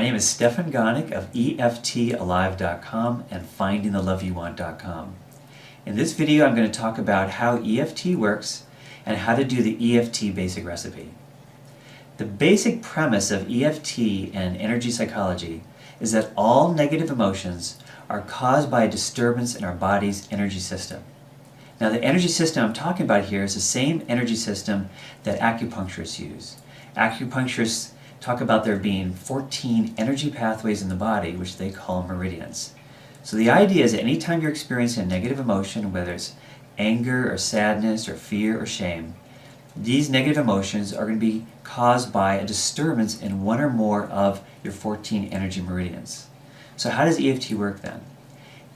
name is Stefan Gonick of EFTalive.com and FindingTheLoveYouWant.com. In this video I'm going to talk about how EFT works and how to do the EFT basic recipe. The basic premise of EFT and energy psychology is that all negative emotions are caused by a disturbance in our body's energy system. Now the energy system I'm talking about here is the same energy system that acupuncturists use. Acupuncturists talk about there being 14 energy pathways in the body, which they call meridians. So the idea is that anytime you're experiencing a negative emotion, whether it's anger or sadness or fear or shame, these negative emotions are going to be caused by a disturbance in one or more of your 14 energy meridians. So how does EFT work then?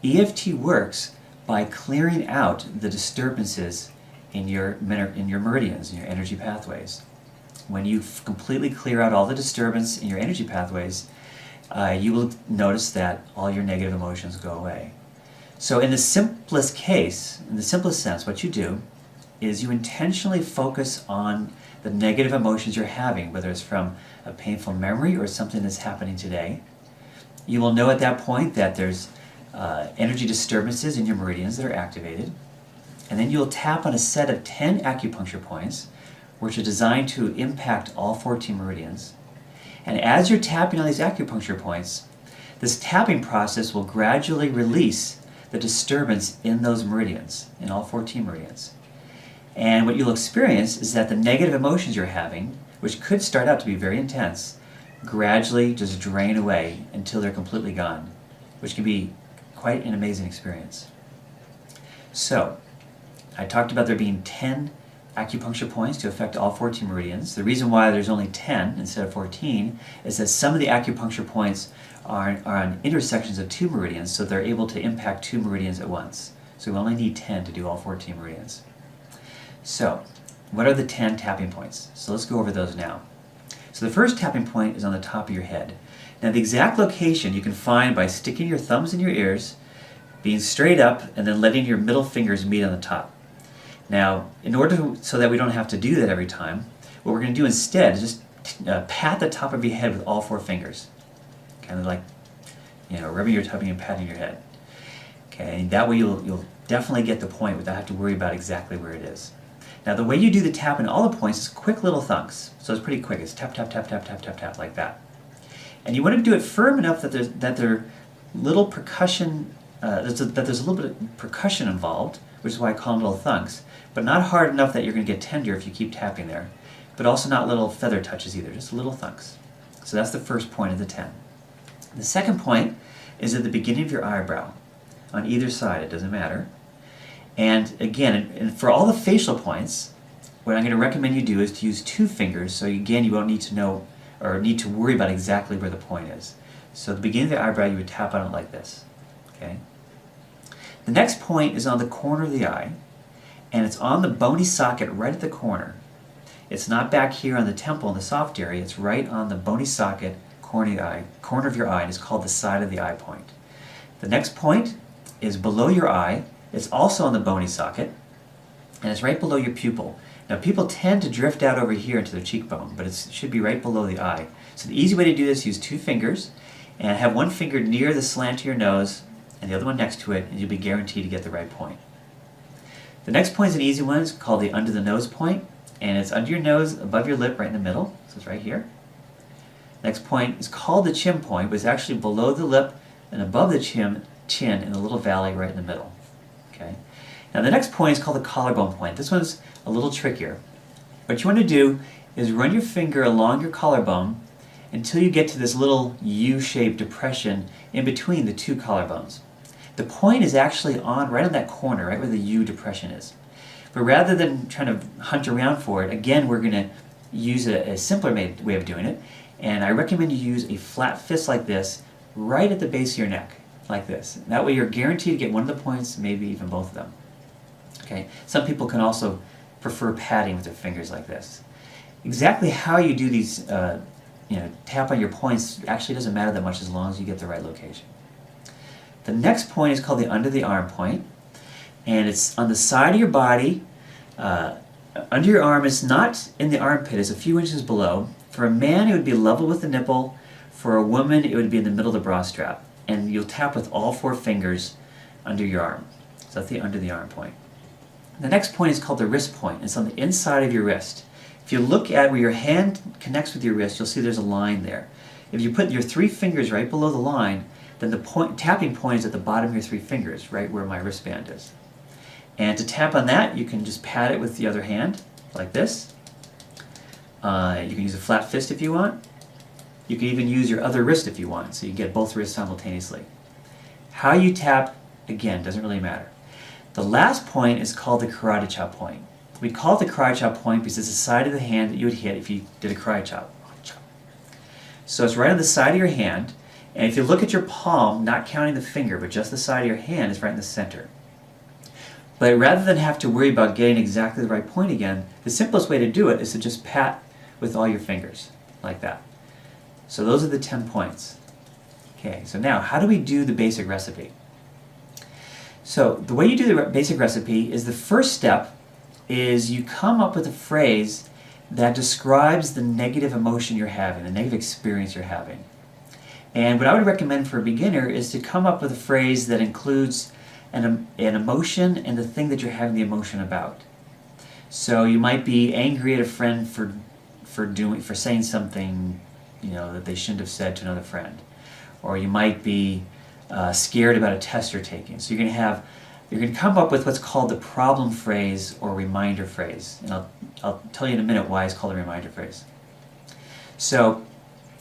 EFT works by clearing out the disturbances in your meridians, in your energy pathways. When you completely clear out all the disturbance in your energy pathways, you will notice that all your negative emotions go away. So in the simplest case, in the simplest sense, what you do is you intentionally focus on the negative emotions you're having, whether it's from a painful memory or something that's happening today. You will know at that point that there's energy disturbances in your meridians that are activated. And then you'll tap on a set of 10 acupuncture points, which are designed to impact all 14 meridians. And as you're tapping on these acupuncture points, this tapping process will gradually release the disturbance in those meridians, in all 14 meridians. And what you'll experience is that the negative emotions you're having, which could start out to be very intense, gradually just drain away until they're completely gone, which can be quite an amazing experience. So, I talked about there being 10 acupuncture points to affect all 14 meridians. The reason why there's only 10 instead of 14 is that some of the acupuncture points are on intersections of 2 meridians, so they're able to impact 2 meridians at once. So we only need 10 to do all 14 meridians. So, what are the 10 tapping points? So let's go over those now. So the first tapping point is on the top of your head. Now the exact location you can find by sticking your thumbs in your ears, being straight up, and then letting your middle fingers meet on the top. Now, in order so that we don't have to do that every time, what we're going to do instead is just pat the top of your head with all 4 fingers. Kind of like, rubbing your tummy and patting your head. Okay, and that way you'll definitely get the point without having to worry about exactly where it is. Now, the way you do the tap in all the points is quick little thunks. So it's pretty quick. It's tap, tap, tap, tap, tap, tap, tap, like that. And you want to do it firm enough that there's little percussion, there's a little bit of percussion involved, which is why I call them little thunks, but not hard enough that you're going to get tender if you keep tapping there, but also not little feather touches either, just little thunks. So that's the first point of the 10. The second point is at the beginning of your eyebrow, on either side, it doesn't matter. And again, and for all the facial points, what I'm going to recommend you do is to use 2 fingers, so again, you won't need to know or need to worry about exactly where the point is. So at the beginning of the eyebrow, you would tap on it like this. Okay. The next point is on the corner of the eye, and it's on the bony socket right at the corner. It's not back here on the temple in the soft area, it's right on the bony socket, corner of your eye, and it's called the side of the eye point. The next point is below your eye. It's also on the bony socket, and it's right below your pupil. Now people tend to drift out over here into their cheekbone, but it should be right below the eye. So the easy way to do this is use 2 fingers, and have one finger near the slant of your nose, and the other one next to it, and you'll be guaranteed to get the right point. The next point is an easy one. It's called the under the nose point, and it's under your nose, above your lip, right in the middle. So it's right here. Next point is called the chin point, but it's actually below the lip and above the chin in the little valley right in the middle. Okay. Now the next point is called the collarbone point. This one's a little trickier. What you want to do is run your finger along your collarbone until you get to this little U-shaped depression in between the 2 collarbones. The point is actually right on that corner, right where the U depression is. But rather than trying to hunt around for it, again, we're going to use a simpler way of doing it. And I recommend you use a flat fist like this right at the base of your neck, like this. That way you're guaranteed to get one of the points, maybe even both of them. Okay. Some people can also prefer patting with their fingers like this. Exactly how you do these, tap on your points actually doesn't matter that much as long as you get the right location. The next point is called the under the arm point, and it's on the side of your body. Under your arm is not in the armpit, it's a few inches below. For a man, it would be level with the nipple. For a woman, it would be in the middle of the bra strap. And you'll tap with all 4 fingers under your arm. So that's the under the arm point. The next point is called the wrist point. It's on the inside of your wrist. If you look at where your hand connects with your wrist, you'll see there's a line there. If you put your 3 fingers right below the line, then the tapping point is at the bottom of your 3 fingers, right where my wristband is. And to tap on that, you can just pat it with the other hand, like this. You can use a flat fist if you want. You can even use your other wrist if you want, so you get both wrists simultaneously. How you tap, again, doesn't really matter. The last point is called the karate chop point. We call it the karate chop point because it's the side of the hand that you would hit if you did a karate chop. So it's right on the side of your hand, and if you look at your palm, not counting the finger, but just the side of your hand, is right in the center. But rather than have to worry about getting exactly the right point again, the simplest way to do it is to just pat with all your fingers, like that. So those are the 10 points. Okay, so now how do we do the basic recipe? So the way you do the basic recipe is the first step is you come up with a phrase that describes the negative emotion you're having, the negative experience you're having. And what I would recommend for a beginner is to come up with a phrase that includes an emotion and the thing that you're having the emotion about. So you might be angry at a friend for saying something, that they shouldn't have said to another friend, or you might be scared about a test you're taking. So you're going to come up with what's called the problem phrase or reminder phrase, and I'll tell you in a minute why it's called a reminder phrase. So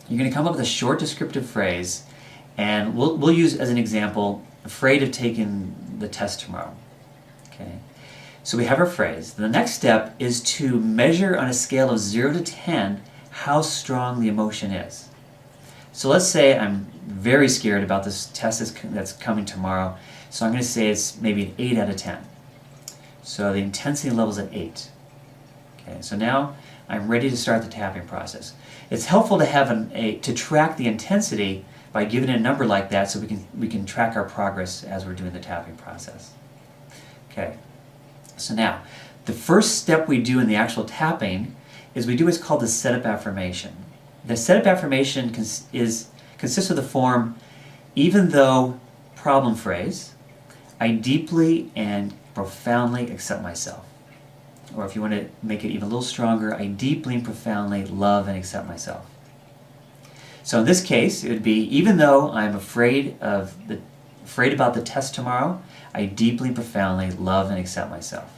you're going to come up with a short descriptive phrase, and we'll use as an example, afraid of taking the test tomorrow. Okay. So we have our phrase. The next step is to measure on a scale of 0 to 10 how strong the emotion is. So let's say I'm very scared about this test that's coming tomorrow, so I'm going to say it's maybe an 8 out of 10. So the intensity level is at 8. Okay, so now I'm ready to start the tapping process. It's helpful to have to track the intensity by giving it a number like that, so we can track our progress as we're doing the tapping process. Okay, so now the first step we do in the actual tapping is we do what's called the setup affirmation. The setup affirmation consists of the form, even though problem phrase, I deeply and profoundly accept myself. Or if you want to make it even a little stronger, I deeply and profoundly love and accept myself. So in this case, it would be, even though I'm afraid about the test tomorrow, I deeply and profoundly love and accept myself.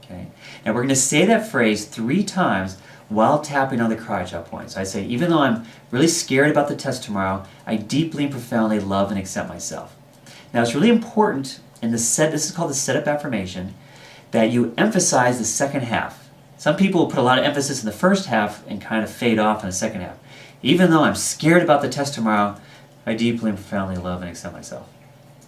Okay. Now we're going to say that phrase 3 times while tapping on the karate chop point. So I say, even though I'm really scared about the test tomorrow, I deeply and profoundly love and accept myself. Now it's really important this is called the setup affirmation, that you emphasize the second half. Some people will put a lot of emphasis in the first half and kind of fade off in the second half. Even though I'm scared about the test tomorrow, I deeply and profoundly love and accept myself.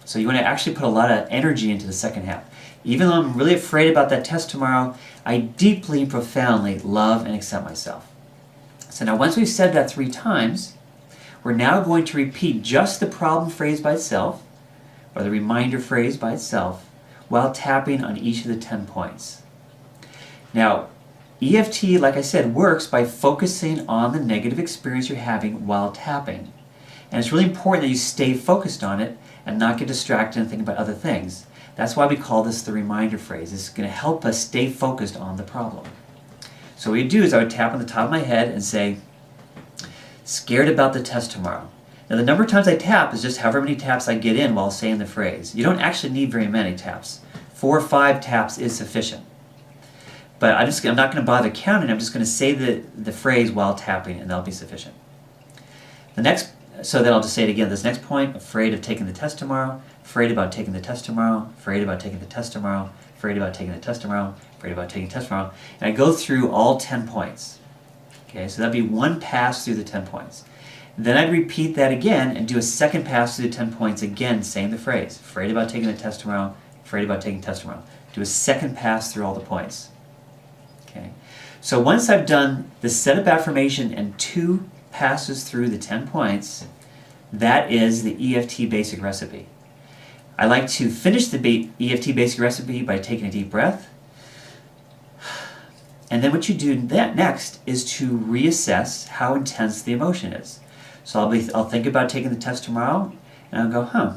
So you want to actually put a lot of energy into the second half. Even though I'm really afraid about that test tomorrow, I deeply and profoundly love and accept myself. So now once we've said that 3 times, we're now going to repeat just the problem phrase by itself, or the reminder phrase by itself, while tapping on each of the 10 points. Now, EFT, like I said, works by focusing on the negative experience you're having while tapping. And it's really important that you stay focused on it and not get distracted and think about other things. That's why we call this the reminder phrase. It's going to help us stay focused on the problem. So what you do is I would tap on the top of my head and say, scared about the test tomorrow. Now the number of times I tap is just however many taps I get in while saying the phrase. You don't actually need very many taps. 4 or 5 taps is sufficient. But I'm not going to bother counting. I'm just going to say the phrase while tapping, and that'll be sufficient. So then I'll just say it again. This next point, afraid of taking the test tomorrow, afraid about taking the test tomorrow, afraid about taking the test tomorrow, afraid about taking the test tomorrow, afraid about taking the test tomorrow. And I go through all 10 points. Okay, so that'd be 1 pass through the 10 points. Then I'd repeat that again and do a second pass through the 10 points again, saying the phrase, afraid about taking the test tomorrow, afraid about taking the test tomorrow. Do a second pass through all the points. Okay. So once I've done the setup affirmation and 2 passes through the 10 points, that is the EFT basic recipe. I like to finish the EFT basic recipe by taking a deep breath. And then what you do next is to reassess how intense the emotion is. So I'll think about taking the test tomorrow, and I'll go,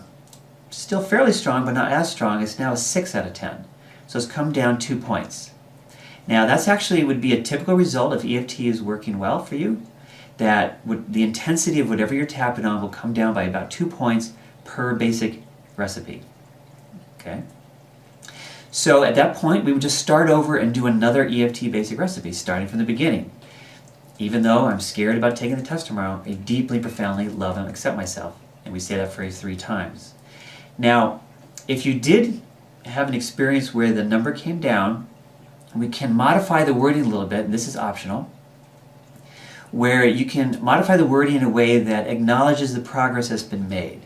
still fairly strong, but not as strong. It's now a 6 out of 10. So it's come down 2 points. Now that's actually would be a typical result if EFT is working well for you, that the intensity of whatever you're tapping on will come down by about 2 points per basic recipe. Okay? So at that point, we would just start over and do another EFT basic recipe, starting from the beginning. Even though I'm scared about taking the test tomorrow, I deeply, profoundly love and accept myself. And we say that phrase 3 times. Now, if you did have an experience where the number came down, we can modify the wording a little bit, and this is optional, where you can modify the wording in a way that acknowledges the progress that's been made.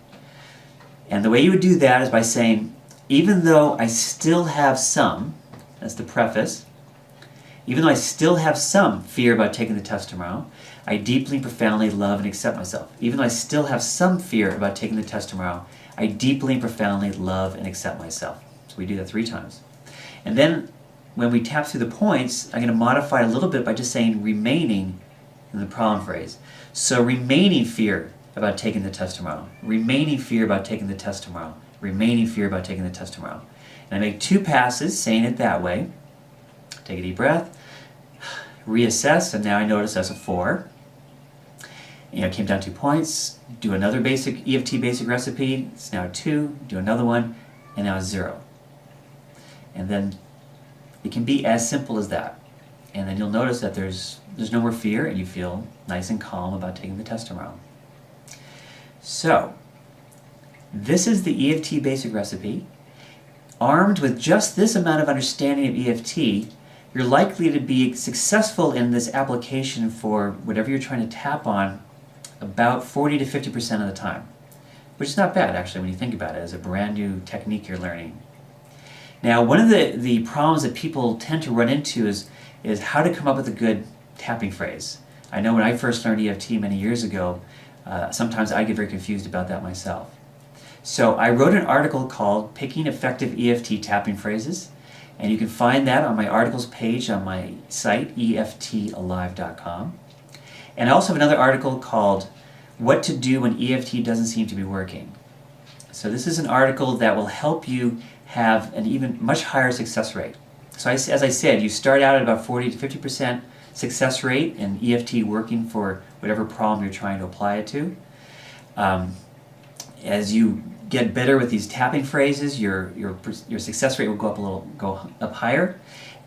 And the way you would do that is by saying, even though I still have some, that's the preface, even though I still have some fear about taking the test tomorrow, I deeply, profoundly love and accept myself. Even though I still have some fear about taking the test tomorrow, I deeply, profoundly love and accept myself. So we do that 3 times. And then when we tap through the points, I'm going to modify a little bit by just saying remaining in the problem phrase. So remaining fear about taking the test tomorrow. Remaining fear about taking the test tomorrow. Remaining fear about taking the test tomorrow. And I make 2 passes saying it that way. Take a deep breath. Reassess, and now I notice that's a 4. It came down 2 points. Do another basic EFT basic recipe. It's now 2. Do another one, and now it's 0. And then it can be as simple as that. And then you'll notice that there's no more fear, and you feel nice and calm about taking the test tomorrow. So, this is the EFT basic recipe. Armed with just this amount of understanding of EFT, you're likely to be successful in this application for whatever you're trying to tap on about 40 to 50% of the time, which is not bad actually when you think about it as a brand new technique you're learning. Now, one of the problems that people tend to run into is how to come up with a good tapping phrase. I know when I first learned EFT many years ago, sometimes I get very confused about that myself. So I wrote an article called Picking Effective EFT Tapping Phrases, and you can find that on my articles page on my site, EFTalive.com. And I also have another article called What to Do When EFT Doesn't Seem to Be Working. So this is an article that will help you have an even much higher success rate. So as I said, you start out at about 40 to 50% success rate in EFT working for whatever problem you're trying to apply it to. As you get better with these tapping phrases, your success rate will go up higher.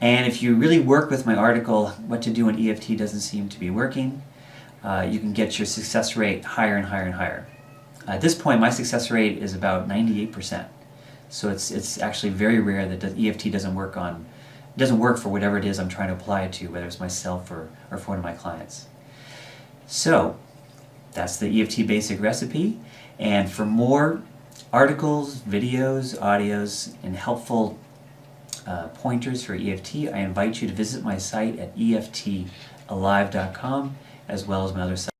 And if you really work with my article, What to Do When EFT Doesn't Seem to Be Working, you can get your success rate higher and higher and higher. At this point, my success rate is about 98%. So it's actually very rare that the EFT doesn't work for whatever it is I'm trying to apply it to, whether it's myself or for one of my clients. So that's the EFT basic recipe. And for more articles, videos, audios, and helpful pointers for EFT, I invite you to visit my site at EFTalive.com as well as my other site.